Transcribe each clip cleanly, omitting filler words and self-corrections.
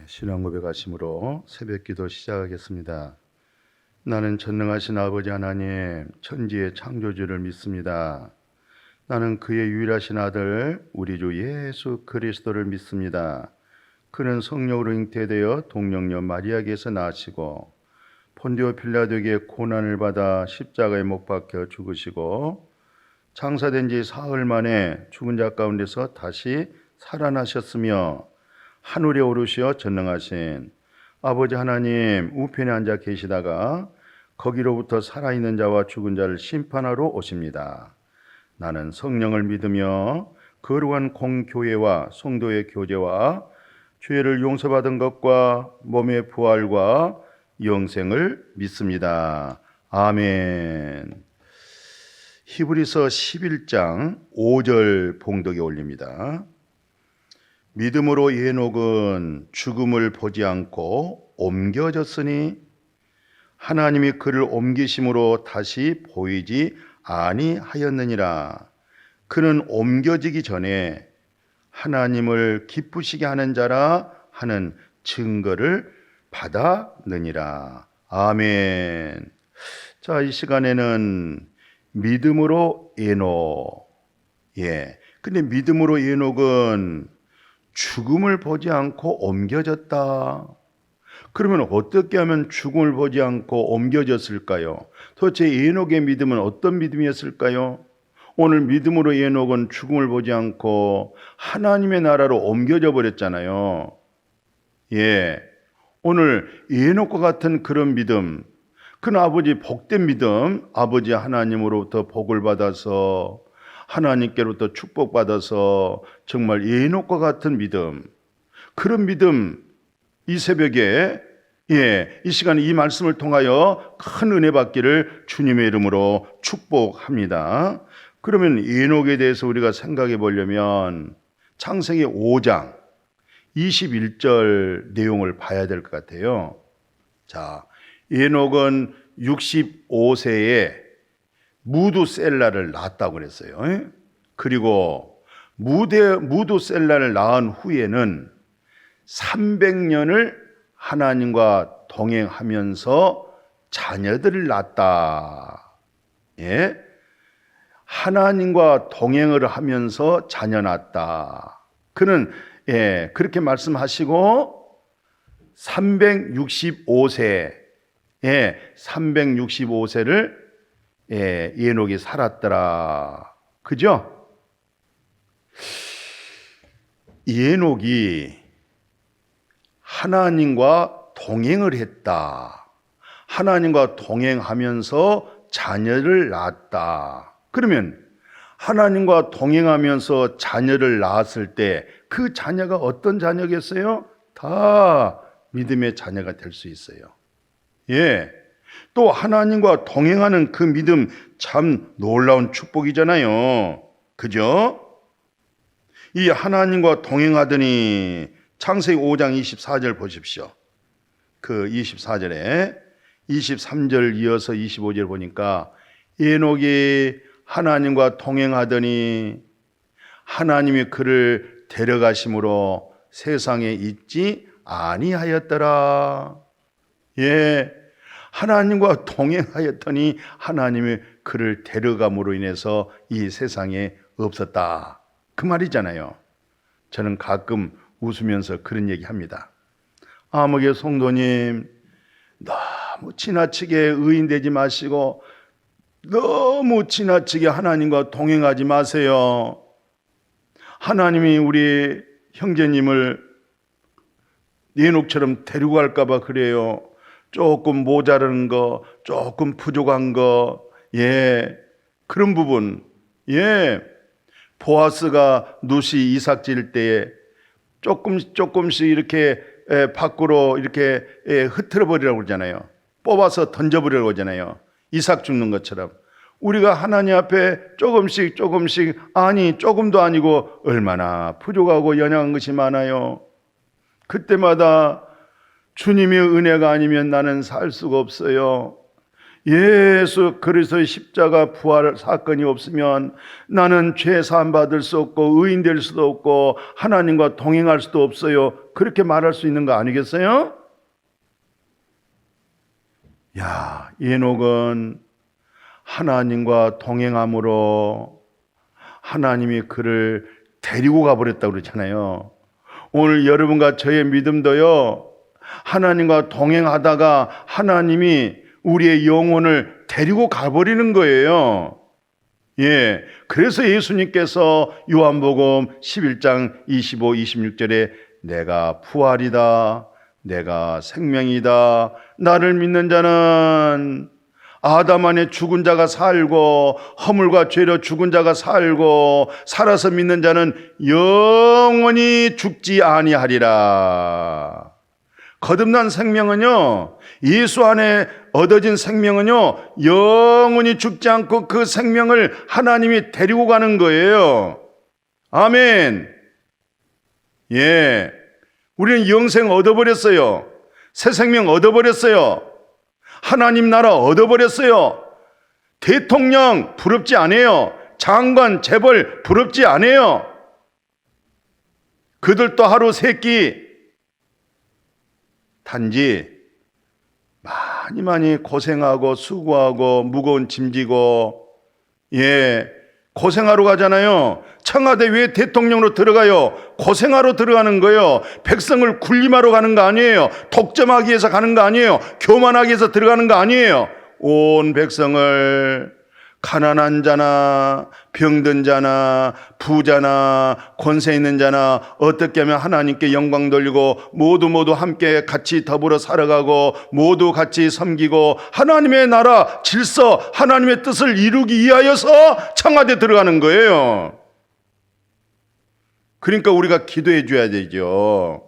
신앙 고백하심으로 새벽기도 시작하겠습니다. 나는 전능하신 아버지 하나님 천지의 창조주를 믿습니다. 나는 그의 유일하신 아들 우리 주 예수 그리스도를 믿습니다. 그는 성령으로 잉태되어 동정녀 마리아에게서 나시고 본디오 빌라도에게 고난을 받아 십자가에 못 박혀 죽으시고 장사된 지 사흘 만에 죽은 자 가운데서 다시 살아나셨으며 하늘에 오르시어 전능하신 아버지 하나님 우편에 앉아 계시다가 거기로부터 살아있는 자와 죽은 자를 심판하러 오십니다. 나는 성령을 믿으며 거룩한 공교회와 성도의 교제와 죄를 용서받은 것과 몸의 부활과 영생을 믿습니다. 아멘. 히브리서 11장 5절 봉독에 올립니다. 믿음으로 에녹은 죽음을 보지 않고 옮겨졌으니 하나님이 그를 옮기심으로 다시 보이지 아니하였느니라. 그는 옮겨지기 전에 하나님을 기쁘시게 하는 자라 하는 증거를 받았느니라. 아멘. 자, 이 시간에는 믿음으로 에녹. 근데 믿음으로 에녹은 죽음을 보지 않고 옮겨졌다. 그러면 어떻게 하면 죽음을 보지 않고 옮겨졌을까요? 도대체 에녹의 믿음은 어떤 믿음이었을까요? 오늘 믿음으로 에녹은 죽음을 보지 않고 하나님의 나라로 옮겨져 버렸잖아요. 오늘 에녹과 같은 그런 믿음, 그는 아버지 복된 믿음, 아버지 하나님으로부터 복을 받아서 하나님께로부터 축복받아서 정말 에녹과 같은 믿음, 그런 믿음 이 새벽에 이 시간에 이 말씀을 통하여 큰 은혜 받기를 주님의 이름으로 축복합니다. 그러면 에녹에 대해서 우리가 생각해 보려면 창세기 5장 21절 내용을 봐야 될 것 같아요. 자, 에녹은 65세에 무두셀라를 낳았다고 그랬어요. 그리고 무두셀라를 낳은 후에는 300년을 하나님과 동행하면서 자녀들을 낳았다. 하나님과 동행을 하면서 자녀 낳았다. 그는 그렇게 말씀하시고 365세를 에녹이 살았더라. 그죠? 에녹이 하나님과 동행을 했다. 하나님과 동행하면서 자녀를 낳았다. 그러면 하나님과 동행하면서 자녀를 낳았을 때 그 자녀가 어떤 자녀겠어요? 다 믿음의 자녀가 될 수 있어요. 또 하나님과 동행하는 그 믿음 참 놀라운 축복이잖아요. 그죠? 이 하나님과 동행하더니 창세기 5장 24절 보십시오. 그 24절에 23절 이어서 25절 보니까 에녹이 하나님과 동행하더니 하나님이 그를 데려가심으로 세상에 있지 아니하였더라. 하나님과 동행하였더니 하나님이 그를 데려감으로 인해서 이 세상에 없었다. 그 말이잖아요. 저는 가끔 웃으면서 그런 얘기 합니다. 아무개 성도님, 너무 지나치게 의인되지 마시고 너무 지나치게 하나님과 동행하지 마세요. 하나님이 우리 형제님을 에녹처럼 데리고 갈까 봐 그래요. 조금 모자라는 거, 조금 부족한 거, 그런 부분, 보아스가 룻이 이삭 지을 때에 조금씩 이렇게 밖으로 이렇게 흩어져 버리라고 그러잖아요. 뽑아서 던져버리라고 그러잖아요. 이삭 죽는 것처럼. 우리가 하나님 앞에 조금씩, 아니, 조금도 아니고 얼마나 부족하고 연약한 것이 많아요. 그때마다 주님의 은혜가 아니면 나는 살 수가 없어요. 예수 그리스도의 십자가 부활 사건이 없으면 나는 죄 사함 받을 수 없고 의인 될 수도 없고 하나님과 동행할 수도 없어요. 그렇게 말할 수 있는 거 아니겠어요? 야, 에녹은 하나님과 동행함으로 하나님이 그를 데리고 가버렸다고 그러잖아요. 오늘 여러분과 저의 믿음도요, 하나님과 동행하다가 하나님이 우리의 영혼을 데리고 가버리는 거예요. 예, 그래서 예수님께서 요한복음 11장 25, 26절에 내가 부활이다, 내가 생명이다, 나를 믿는 자는 아담 안에 죽은 자가 살고 허물과 죄로 죽은 자가 살고 살아서 믿는 자는 영원히 죽지 아니하리라. 거듭난 생명은요, 예수 안에 얻어진 생명은요, 영원히 죽지 않고 그 생명을 하나님이 데리고 가는 거예요. 아멘. 예, 우리는 영생 얻어버렸어요. 새 생명 얻어버렸어요. 하나님 나라 얻어버렸어요. 대통령 부럽지 않아요. 장관, 재벌 부럽지 않아요. 그들도 하루 세 끼, 단지 많이 고생하고 수고하고 무거운 짐 지고, 예, 고생하러 가잖아요. 청와대 왜 대통령으로 들어가요? 고생하러 들어가는 거예요. 백성을 군림하러 가는 거 아니에요. 독점하기 위해서 가는 거 아니에요. 교만하기 위해서 들어가는 거 아니에요. 온 백성을 가난한 자나 병든 자나 부자나 권세 있는 자나 어떻게 하면 하나님께 영광 돌리고 모두 함께 같이 더불어 살아가고 모두 같이 섬기고 하나님의 나라 질서 하나님의 뜻을 이루기 위하여서 청와대 들어가는 거예요. 그러니까 우리가 기도해 줘야 되죠.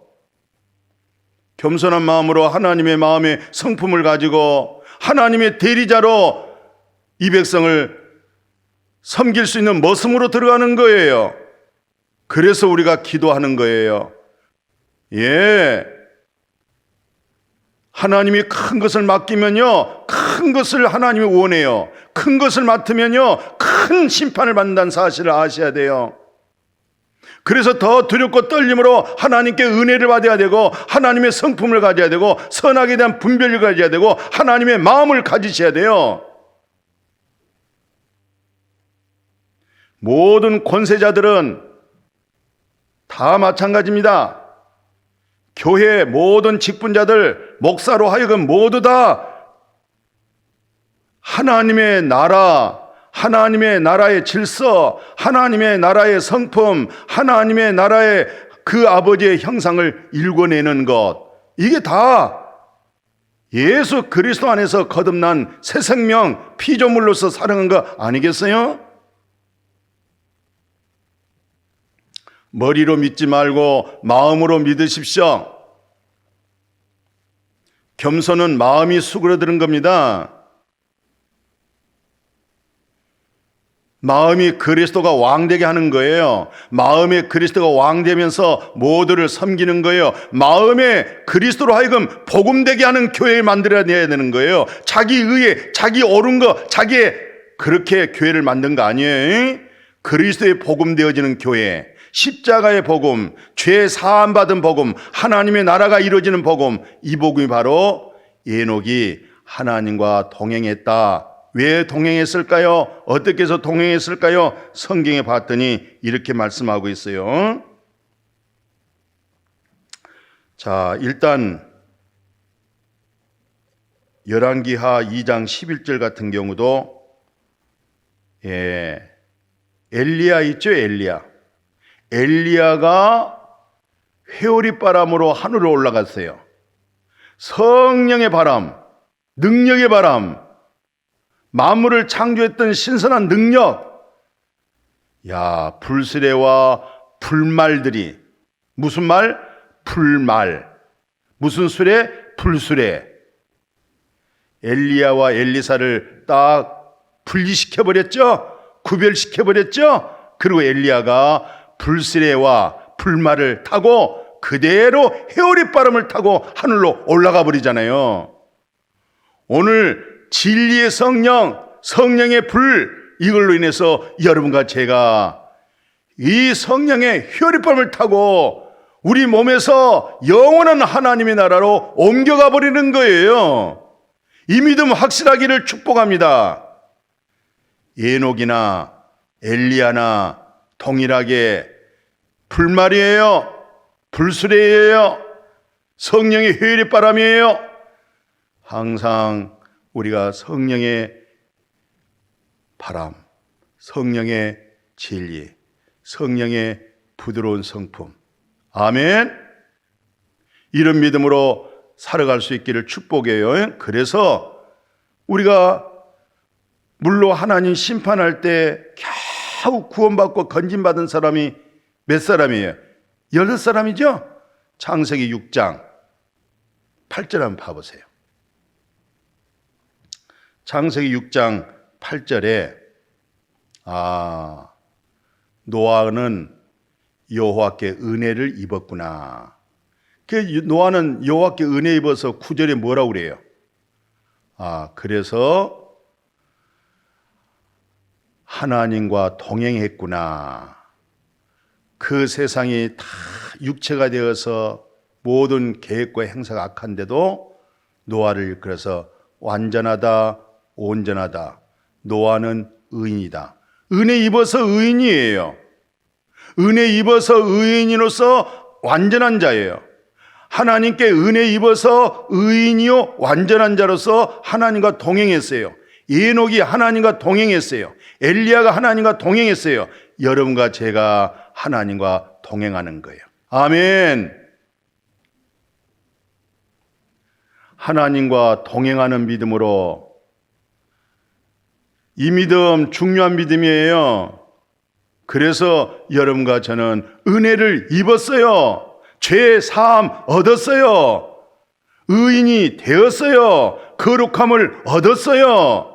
겸손한 마음으로 하나님의 마음의 성품을 가지고 하나님의 대리자로 이 백성을 섬길 수 있는 모습으로 들어가는 거예요. 그래서 우리가 기도하는 거예요. 예, 하나님이 큰 것을 맡기면요, 큰 것을 하나님이 원해요. 큰 것을 맡으면요, 큰 심판을 받는다는 사실을 아셔야 돼요. 그래서 더 두렵고 떨림으로 하나님께 은혜를 받아야 되고 하나님의 성품을 가져야 되고 선악에 대한 분별을 가져야 되고 하나님의 마음을 가지셔야 돼요. 모든 권세자들은 다 마찬가지입니다. 교회 모든 직분자들, 목사로 하여금 모두 다 하나님의 나라, 하나님의 나라의 질서, 하나님의 나라의 성품, 하나님의 나라의 그 아버지의 형상을 일궈내는 것, 이게 다 예수 그리스도 안에서 거듭난 새 생명, 피조물로서 살아간 거 아니겠어요? 머리로 믿지 말고 마음으로 믿으십시오. 겸손은 마음이 수그러드는 겁니다. 마음이 그리스도가 왕되게 하는 거예요. 마음에 그리스도가 왕되면서 모두를 섬기는 거예요. 마음에 그리스도로 하여금 복음되게 하는 교회를 만들어내야 되는 거예요. 자기 의에, 자기 옳은 거, 자기의 그렇게 교회를 만든 거 아니에요. 그리스도의 복음되어지는 교회, 십자가의 복음, 죄 사함 받은 복음, 하나님의 나라가 이루어지는 복음, 이 복음이 바로 에녹이 하나님과 동행했다. 왜 동행했을까요? 어떻게 해서 동행했을까요? 성경에 봤더니 이렇게 말씀하고 있어요. 자, 일단 열왕기하 2장 11절 같은 경우도 엘리야 있죠, 엘리야. 엘리야가 회오리 바람으로 하늘로 올라갔어요. 성령의 바람, 능력의 바람, 만물을 창조했던 신선한 능력. 야, 불수레와 불말들이, 무슨 말? 불말. 무슨 수레? 불수레. 엘리야와 엘리사를 딱 분리시켜버렸죠? 구별시켜버렸죠? 그리고 엘리야가 불수레와 불말을 타고 그대로 회오리 바람을 타고 하늘로 올라가 버리잖아요. 오늘 진리의 성령, 성령의 불, 이걸로 인해서 여러분과 제가 이 성령의 혈입함을 타고 우리 몸에서 영원한 하나님의 나라로 옮겨가 버리는 거예요. 이 믿음 확실하기를 축복합니다. 에녹이나 엘리야나 동일하게 불말이에요. 불수레예요. 성령의 혈입바람이에요. 항상 우리가 성령의 바람, 성령의 진리, 성령의 부드러운 성품, 아멘. 이런 믿음으로 살아갈 수 있기를 축복해요. 그래서 우리가 물로 하나님 심판할 때 겨우 구원받고 건진받은 사람이 몇 사람이에요? 8사람이죠? 창세기 6장 8절 한번 봐보세요. 창세기 6장 8절에 노아는 여호와께 은혜를 입었구나. 노아는 여호와께 은혜 입어서 9절에 뭐라고 그래요? 그래서 하나님과 동행했구나. 그 세상이 다 육체가 되어서 모든 계획과 행사가 악한데도 노아를 이끌어서 완전하다, 온전하다. 노아는 의인이다. 은혜 입어서 의인이에요. 은혜 입어서 의인으로서 완전한 자예요. 하나님께 은혜 입어서 의인이요 완전한 자로서 하나님과 동행했어요. 에녹이 하나님과 동행했어요. 엘리야가 하나님과 동행했어요. 여러분과 제가 하나님과 동행하는 거예요. 아멘. 하나님과 동행하는 믿음으로, 이 믿음 중요한 믿음이에요. 그래서 여러분과 저는 은혜를 입었어요. 죄 사함 얻었어요. 의인이 되었어요. 거룩함을 얻었어요.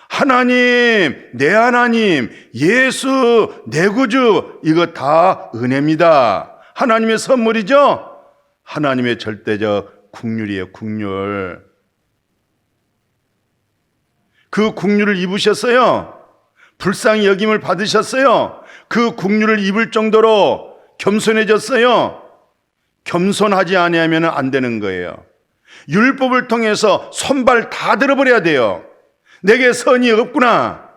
하나님, 내 하나님, 예수, 내 구주, 이거 다 은혜입니다. 하나님의 선물이죠? 하나님의 절대적 국률이에요, 국률. 그 국률을 입으셨어요. 불쌍히 여김을 받으셨어요. 그 국률을 입을 정도로 겸손해졌어요. 겸손하지 아니하면 안 되는 거예요. 율법을 통해서 손발 다 들어버려야 돼요. 내게 선이 없구나.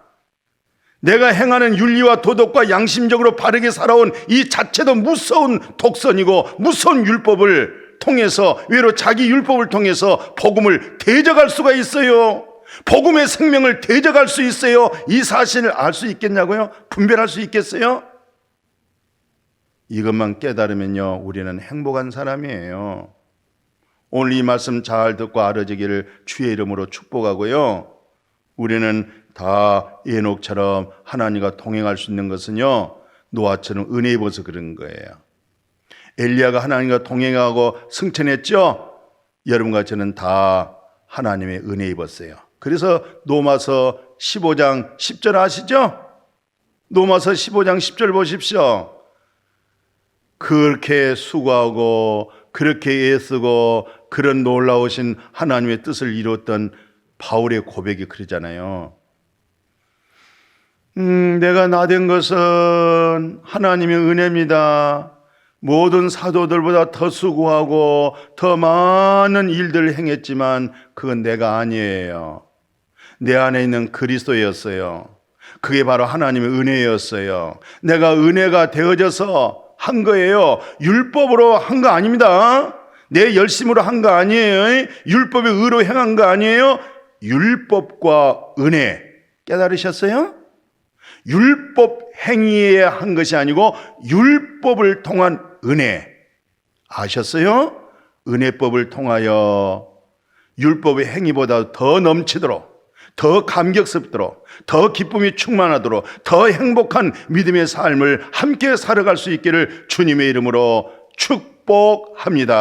내가 행하는 윤리와 도덕과 양심적으로 바르게 살아온 이 자체도 무서운 독선이고 무서운 율법을 통해서, 외로 자기 율법을 통해서 복음을 대적할 수가 있어요. 복음의 생명을 대적할 수 있어요. 이 사실을 알 수 있겠냐고요? 분별할 수 있겠어요? 이것만 깨달으면요, 우리는 행복한 사람이에요. 오늘 이 말씀 잘 듣고 알아지기를 주의 이름으로 축복하고요, 우리는 다 에녹처럼 하나님과 동행할 수 있는 것은요, 노아처럼 은혜 입어서 그런 거예요. 엘리야가 하나님과 동행하고 승천했죠? 여러분과 저는 다 하나님의 은혜 입었어요. 그래서 로마서 15장 10절 아시죠? 로마서 15장 10절 보십시오. 그렇게 수고하고 그렇게 애쓰고 그런 놀라우신 하나님의 뜻을 이루었던 바울의 고백이 그러잖아요. 내가 나된 것은 하나님의 은혜입니다. 모든 사도들보다 더 수고하고 더 많은 일들을 행했지만 그건 내가 아니에요. 내 안에 있는 그리스도였어요. 그게 바로 하나님의 은혜였어요. 내가 은혜가 되어져서 한 거예요. 율법으로 한 거 아닙니다. 내 열심으로 한 거 아니에요. 율법의 의로 행한 거 아니에요. 율법과 은혜, 깨달으셨어요? 율법 행위에 한 것이 아니고 율법을 통한 은혜, 아셨어요? 은혜법을 통하여 율법의 행위보다 더 넘치도록, 더 감격스럽도록, 더 기쁨이 충만하도록, 더 행복한 믿음의 삶을 함께 살아갈 수 있기를 주님의 이름으로 축복합니다.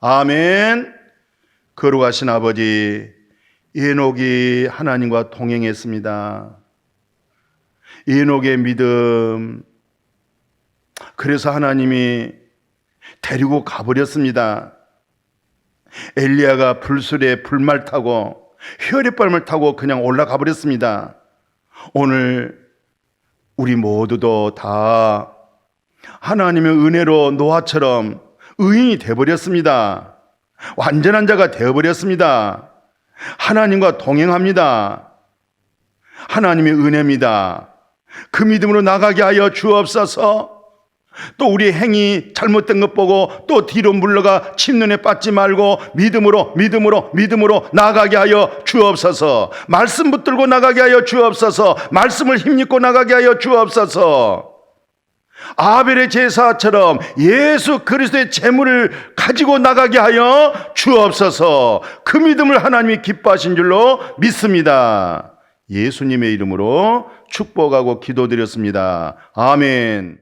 아멘. 거룩하신 아버지, 에녹이 하나님과 동행했습니다. 에녹의 믿음, 그래서 하나님이 데리고 가버렸습니다. 엘리야가 불술에 불말 타고 혈액바람을 타고 그냥 올라가 버렸습니다. 오늘 우리 모두도 다 하나님의 은혜로 노아처럼 의인이 되어버렸습니다. 완전한 자가 되어버렸습니다. 하나님과 동행합니다. 하나님의 은혜입니다. 그 믿음으로 나가게 하여 주옵소서. 또 우리 행위 잘못된 것 보고 또 뒤로 물러가 침눈에 빠지지 말고 믿음으로 나가게 하여 주옵소서. 말씀 붙들고 나가게 하여 주옵소서. 말씀을 힘입고 나가게 하여 주옵소서. 아벨의 제사처럼 예수 그리스도의 제물을 가지고 나가게 하여 주옵소서. 그 믿음을 하나님이 기뻐하신 줄로 믿습니다. 예수님의 이름으로 축복하고 기도드렸습니다. 아멘.